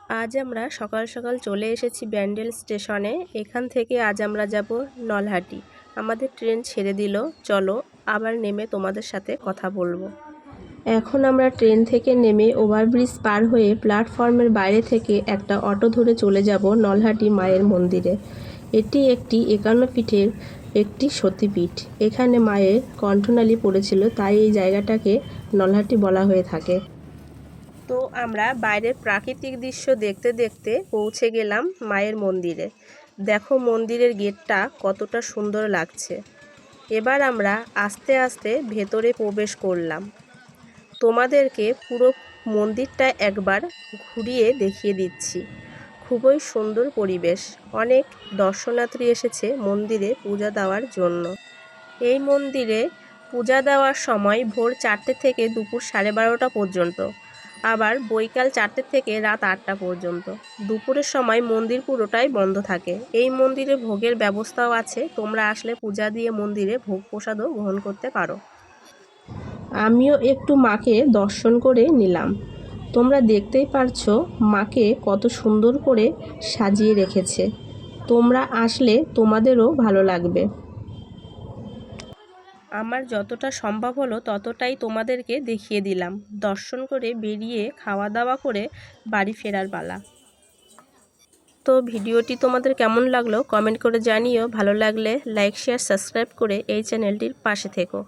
আজ আমরা সকাল সকাল চলে এসেছি ব্যান্ডেল স্টেশনে। এখান থেকে আজ আমরা যাব নলহাটি। আমাদের ট্রেন ছেড়ে দিল, চলো আবার নেমে তোমাদের সাথে কথা বলবো। এখন আমরা ট্রেন থেকে নেমে ওভারব্রিজ পার হয়ে প্ল্যাটফর্মের বাইরে থেকে একটা অটো ধরে চলে যাব নলহাটি মায়ের মন্দিরে। এটি একটি 51 পীঠের একটি সতীপীঠ। এখানে মায়ের কণ্ঠনালী পড়েছিল, তাই এই জায়গাটাকে নলহাটি বলা হয়ে থাকে। তো আমরা বাইরের প্রাকৃতিক দৃশ্য দেখতে দেখতে পৌঁছে গেলাম মায়ের মন্দিরে। দেখো মন্দিরের গেটটা কতটা সুন্দর লাগছে। এবার আমরা আস্তে আস্তে ভেতরে প্রবেশ করলাম। তোমাদেরকে পুরো মন্দিরটা একবার ঘুরিয়ে দেখিয়ে দিচ্ছি। খুবই সুন্দর পরিবেশ। অনেক দর্শনার্থী এসেছে মন্দিরে পূজা দেওয়ার জন্য। এই মন্দিরে পূজা দেওয়ার সময় ভোর 4টে থেকে দুপুর 12:30 পর্যন্ত, আবার বৈকাল 4টে থেকে রাত 8টা পর্যন্ত। দুপুরের সময় মন্দির পুরোটাই বন্ধ থাকে। এই মন্দিরে ভোগের ব্যবস্থাও আছে, তোমরা আসলে পূজা দিয়ে মন্দিরে ভোগ প্রসাদও গ্রহণ করতে পারো। আমিও একটু মাকে দর্শন করে নিলাম। তোমরা দেখতেই পারছো মাকে কত সুন্দর করে সাজিয়ে রেখেছে। তোমরা আসলে তোমাদেরও ভালো লাগবে। আমার যতটা সম্ভব হলো ততটাই তোমাদেরকে দেখিয়ে দিলাম। দর্শন করে বেরিয়ে খাওয়া দাওয়া করে বাড়ি ফেরার পালা। তো ভিডিওটি তোমাদের কেমন লাগলো কমেন্ট করে জানিও। ভালো লাগলে লাইক শেয়ার সাবস্ক্রাইব করে এই চ্যানেলটির পাশে থেকো।